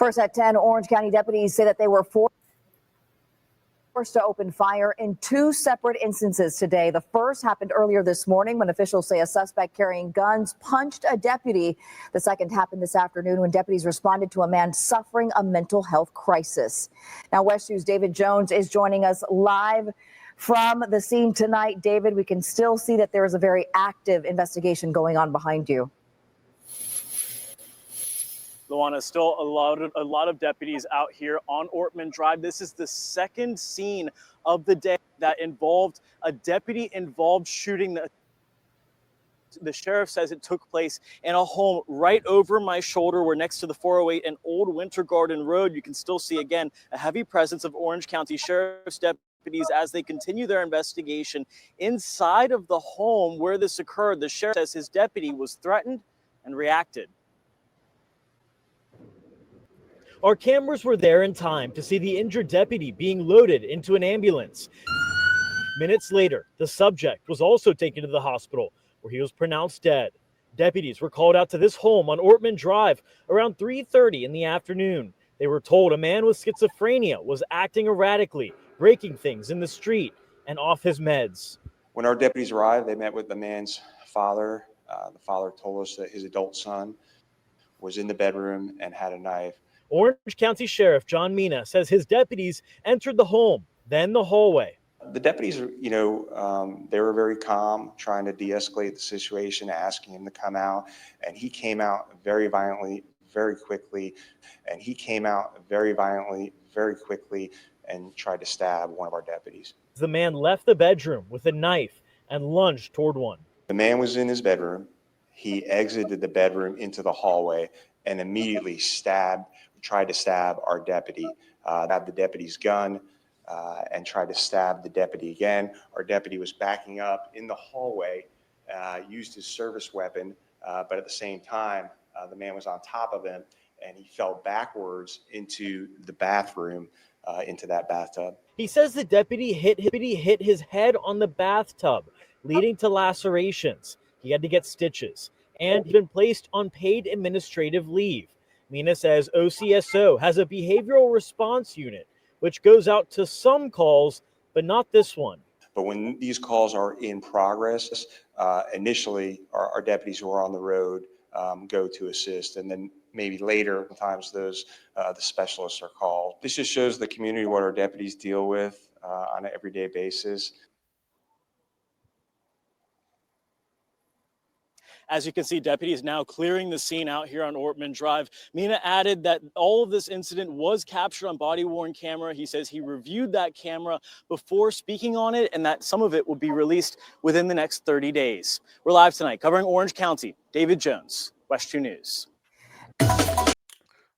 First at 10, Orange County deputies say that they were forced to open fire in two separate instances today. The first happened earlier this morning when officials say a suspect carrying guns punched a deputy. The second happened this afternoon when deputies responded to a man suffering a mental health crisis. Now, West 2's David Jones is joining us live from the scene tonight. David, we can still see that there is a very active investigation going on behind you. Luana, still a lot of deputies out here on Ortman Drive. This is the second scene of the day that involved a deputy-involved shooting. The sheriff says it took place in a home right over my shoulder. We're next to the 408 and Old Winter Garden Road. You can still see, again, a heavy presence of Orange County Sheriff's deputies as they continue their investigation. Inside of the home where this occurred, the sheriff says his deputy was threatened and reacted. Our cameras were there in time to see the injured deputy being loaded into an ambulance. Minutes later, the subject was also taken to the hospital where he was pronounced dead. Deputies were called out to this home on Ortman Drive around 3:30 in the afternoon. They were told a man with schizophrenia was acting erratically, breaking things in the street and off his meds. When our deputies arrived, they met with the man's father. The father told us that his adult son was in the bedroom and had a knife. Orange County Sheriff John Mina says his deputies entered the home, then the hallway. The deputies, they were very calm, trying to de-escalate the situation, asking him to come out. And he came out very violently, very quickly. And tried to stab one of our deputies. The man left the bedroom with a knife and lunged toward one. The man was in his bedroom. He exited the bedroom into the hallway and immediately tried to stab our deputy. Had the deputy's gun and tried to stab the deputy again. Our deputy was backing up in the hallway, used his service weapon, but at the same time, the man was on top of him and he fell backwards into the bathroom, into that bathtub. He says the deputy hit his head on the bathtub, leading to lacerations. He had to get stitches and he'd been placed on paid administrative leave. Mina says OCSO has a behavioral response unit, which goes out to some calls, but not this one. But when these calls are in progress, initially our deputies who are on the road go to assist, and then maybe later, sometimes the specialists are called. This just shows the community what our deputies deal with on an everyday basis. As you can see, deputies now clearing the scene out here on Ortman Drive. Mina added that all of this incident was captured on body-worn camera. He says he reviewed that camera before speaking on it and that some of it will be released within the next 30 days. We're live tonight covering Orange County. David Jones, West 2 News.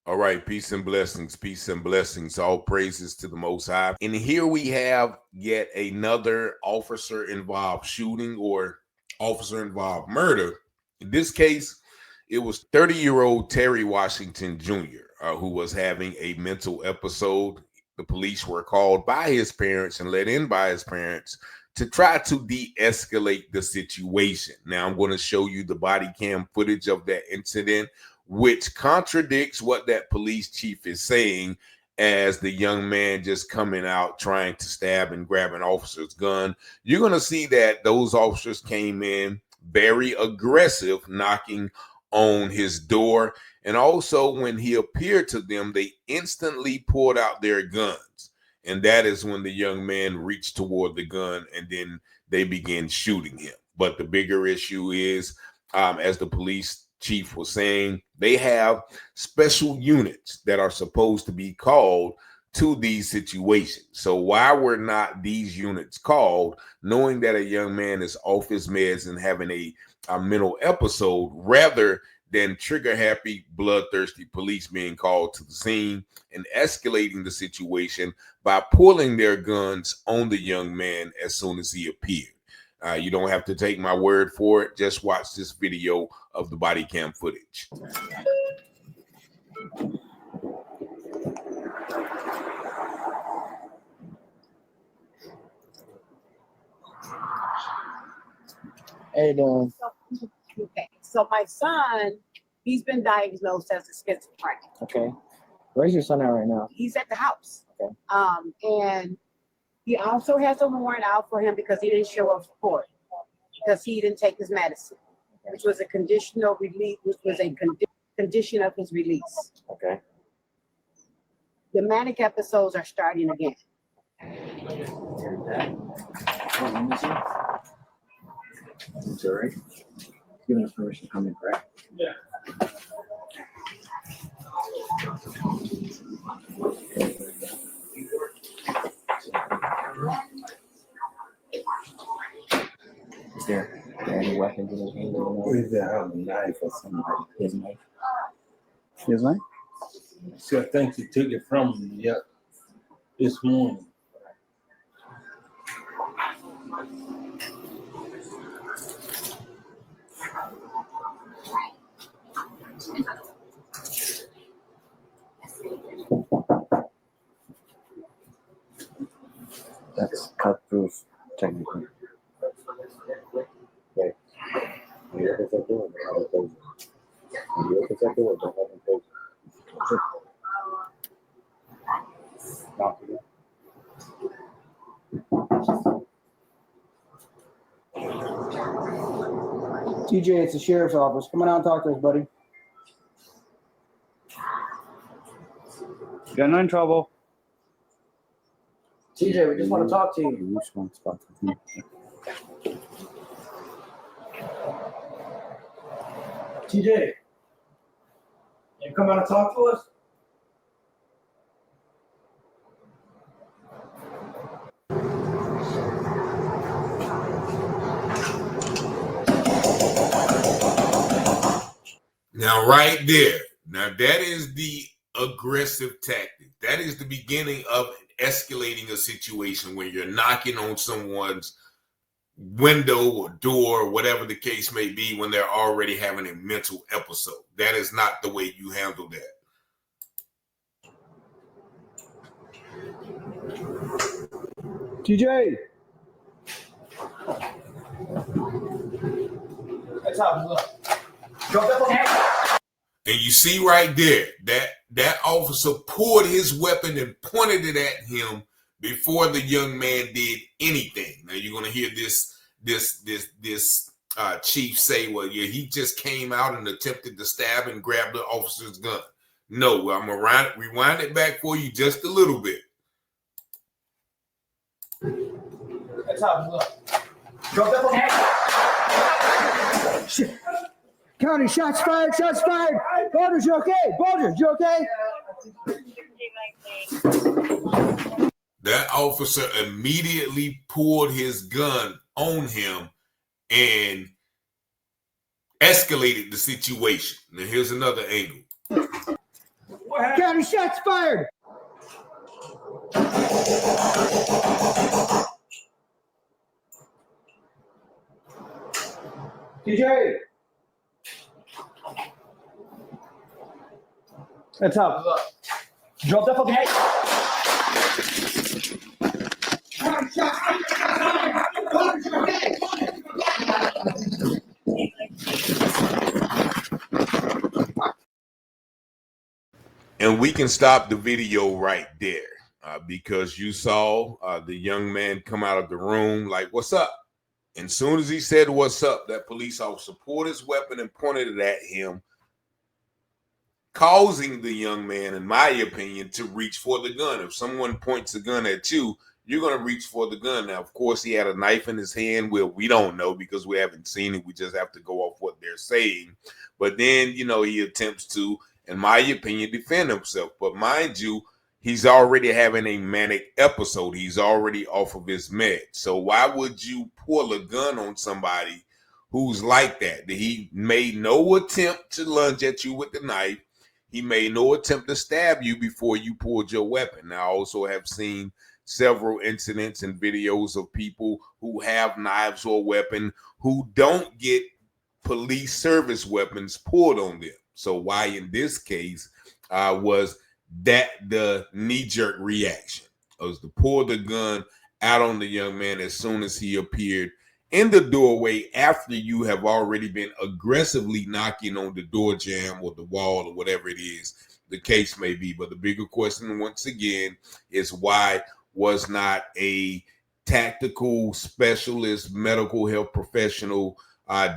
All right, peace and blessings, all praises to the Most High. And here we have yet another officer-involved shooting or officer-involved murder. In this case, it was 30-year-old Terry Washington Jr., who was having a mental episode. The police were called by his parents and let in by his parents to try to de-escalate the situation. Now, I'm going to show you the body cam footage of that incident, which contradicts what that police chief is saying, as the young man just coming out trying to stab and grab an officer's gun. You're going to see that those officers came in very aggressive, knocking on his door. And also when he appeared to them, they instantly pulled out their guns. And that is when the young man reached toward the gun and then they began shooting him. But the bigger issue is, as the police chief was saying, they have special units that are supposed to be called to these situations. So why were not these units called, knowing that a young man is off his meds and having a mental episode, rather than trigger-happy, bloodthirsty police being called to the scene and escalating the situation by pulling their guns on the young man as soon as he appeared? You don't have to take my word for it. Just watch this video of the body cam footage. How you doing? Okay, so my son, he's been diagnosed as a schizophrenic. Okay. Where's your son at right now? He's at the house. Okay. And he also has a warrant out for him because he didn't show up for court because he didn't take his medicine, which was a conditional release, which was a condition of his release. Okay. The manic episodes are starting again. It's all right. Giving us permission to come in, correct? Yeah. Is there any weapons in his hand? Or is there a knife or something? His knife. His knife? So I think he took it from him, this morning. That's cut proof, technically. Okay. You look at that door, don't have it closed. You look at that door, don't have it closed. Knock it TJ, it's the sheriff's office. Come on out and talk to us, buddy. Got no trouble. TJ, we just want to talk to you. You just want to talk to him. TJ, you come out and talk to us? Now, right there. Now, that is the aggressive tactic. That is the beginning of escalating a situation when you're knocking on someone's window or door, whatever the case may be, when they're already having a mental episode. That is not the way you handle that. TJ! That's how look. Drop that phone. And you see right there that officer pulled his weapon and pointed it at him before the young man did anything. Now you're gonna hear this chief say, "Well, yeah, he just came out and attempted to stab and grab the officer's gun." No, I'm gonna rewind it back for you just a little bit. That's how look. Drop that phone. Shit. County, shots fired, shots fired. Boulders, you okay? Boulders, you okay? That officer immediately pulled his gun on him and escalated the situation. Now here's another angle. County, shots fired. TJ. That's how look. Drop that fucking head. And we can stop the video right there because you saw the young man come out of the room like, "What's up?" And as soon as he said, "What's up?" that police officer pulled his weapon and pointed it at him, causing the young man, in my opinion, to reach for the gun. If someone points a gun at you, you're going to reach for the gun. Now, of course, he had a knife in his hand. Well, we don't know because we haven't seen it. We just have to go off what they're saying. But then, he attempts to, in my opinion, defend himself. But mind you, he's already having a manic episode. He's already off of his med. So why would you pull a gun on somebody who's like that? He made no attempt to lunge at you with the knife. He made no attempt to stab you before you pulled your weapon. Now, I also have seen several incidents and videos of people who have knives or weapon who don't get police service weapons pulled on them. So why in this case was that the knee-jerk reaction? Was to pull the gun out on the young man as soon as he appeared in the doorway after you have already been aggressively knocking on the door jamb or the wall or whatever it is the case may be. But the bigger question, once again, is why was not a tactical specialist medical health professional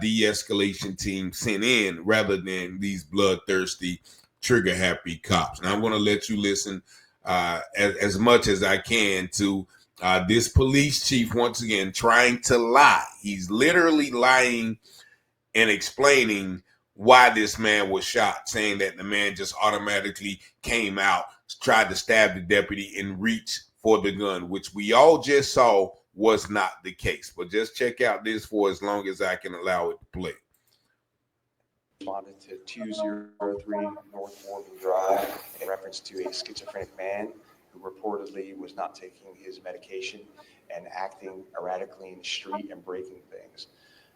de-escalation team sent in rather than these bloodthirsty, trigger-happy cops? Now I'm going to let you listen as much as I can to this police chief, once again, trying to lie. He's literally lying and explaining why this man was shot, saying that the man just automatically came out, tried to stab the deputy, and reached for the gun, which we all just saw was not the case. But just check out this for as long as I can allow it to play. Responded to 203 North Morgan Drive in reference to a schizophrenic man who reportedly was not taking his medication and acting erratically in the street and breaking things.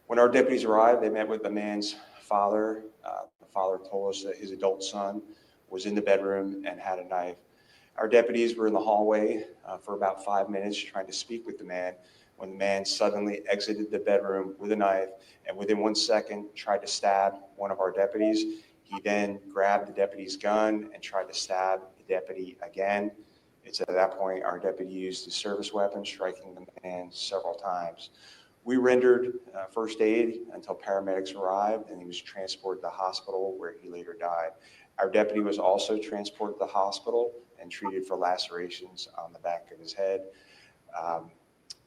When our deputies arrived, they met with the man's father. The father told us that his adult son was in the bedroom and had a knife. Our deputies were in the hallway for about 5 minutes trying to speak with the man when the man suddenly exited the bedroom with a knife and within 1 second tried to stab one of our deputies. He then grabbed the deputy's gun and tried to stab the deputy again. It's at that point our deputy used his service weapon, striking the man several times. We rendered first aid until paramedics arrived, and he was transported to the hospital where he later died. Our deputy was also transported to the hospital and treated for lacerations on the back of his head.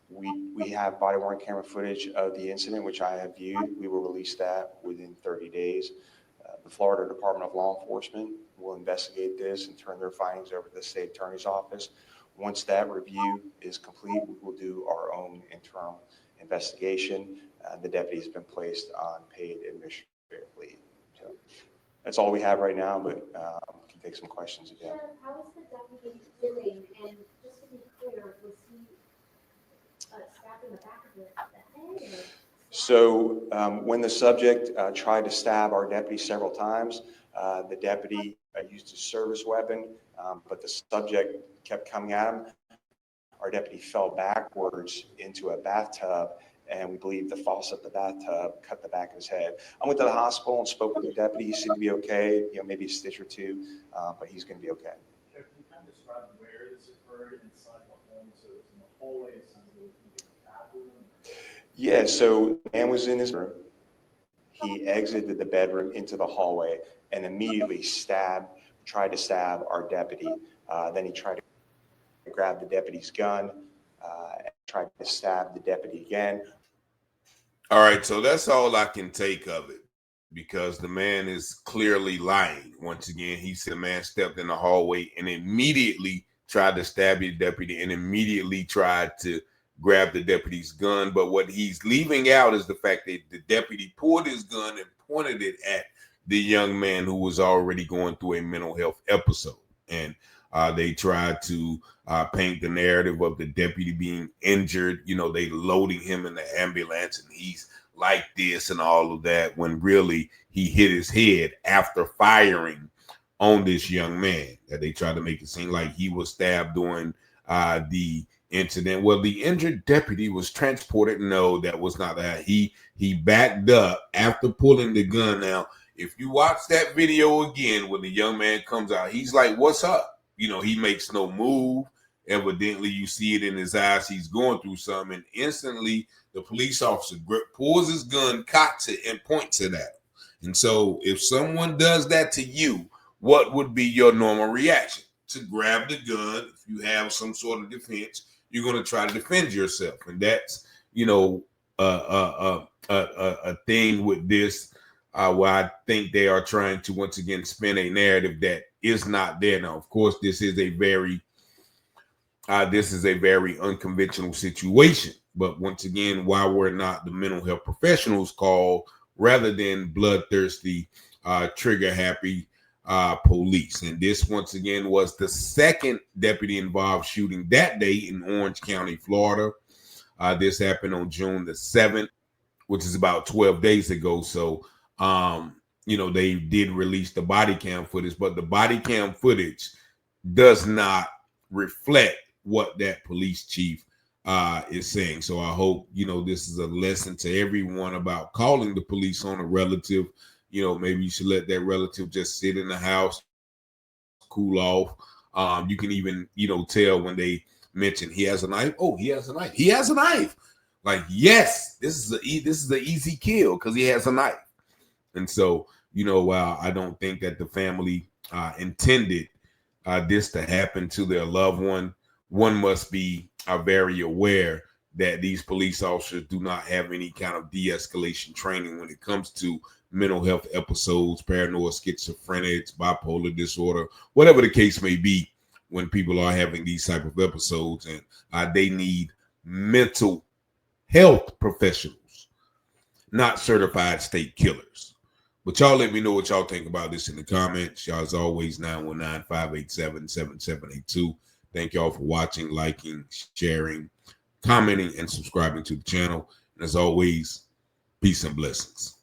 We have body-worn camera footage of the incident, which I have viewed. We will release that within 30 days. The Florida Department of Law Enforcement will investigate this and turn their findings over to the state attorney's office. Once that review is complete, we will do our own internal investigation. The deputy has been placed on paid administrative leave. So that's all we have right now, but can take some questions again. How is the deputy doing? And just to be clear, was he stabbed in the back of the head? So when the subject tried to stab our deputy several times, the deputy used his service weapon, but the subject kept coming at him. Our deputy fell backwards into a bathtub, and we believe the faucet of the bathtub cut the back of his head. I went to the hospital and spoke with the deputy. He seemed to be okay, maybe a stitch or two, but he's going to be okay. Can you kind of describe where this occurred inside the home? So it's in the hallway, it's in the bathroom? Yeah, so the man was in his room. He exited the bedroom into the hallway and immediately tried to stab our deputy. Then he tried to grab the deputy's gun and tried to stab the deputy again. All right, so that's all I can take of it because the man is clearly lying. Once again, he said the man stepped in the hallway and immediately tried to stab the deputy and immediately tried to grab the deputy's gun. But what he's leaving out is the fact that the deputy pulled his gun and pointed it at the young man who was already going through a mental health episode. And they tried to paint the narrative of the deputy being injured. They loading him in the ambulance and he's like this and all of that, when really he hit his head after firing on this young man. That they tried to make it seem like he was stabbed during the incident. Well, the injured deputy was transported. No, that was not that. He backed up after pulling the gun. Now, if you watch that video again, when the young man comes out, he's like, "What's up?" He makes no move. Evidently, you see it in his eyes. He's going through something. And instantly, the police officer pulls his gun, cocks it, and points it at him. And so if someone does that to you, what would be your normal reaction? To grab the gun. If you have some sort of defense, you're going to try to defend yourself. And that's, a thing with this where I think they are trying to once again spin a narrative that is not there. Now, of course, this is a very unconventional situation. But once again, why we're not the mental health professionals called rather than bloodthirsty, trigger-happy police. And this, once again, was the second deputy-involved shooting that day in Orange County, Florida. This happened on June the 7th, which is about 12 days ago. So, they did release the body cam footage, but the body cam footage does not reflect what that police chief is saying. So I hope, this is a lesson to everyone about calling the police on a relative. Maybe you should let that relative just sit in the house, cool off. You can even, tell when they mention he has a knife. Oh, he has a knife. He has a knife. Like, yes, this is an easy kill because he has a knife. And so, I don't think that the family intended this to happen to their loved one. One must be very aware that these police officers do not have any kind of de-escalation training when it comes to mental health episodes, paranoid schizophrenics, bipolar disorder, whatever the case may be, when people are having these type of episodes, and they need mental health professionals, not certified state killers. But y'all let me know what y'all think about this in the comments. Y'all, as always, 919-587-7782. Thank y'all for watching, liking, sharing, commenting, and subscribing to the channel. And as always, peace and blessings.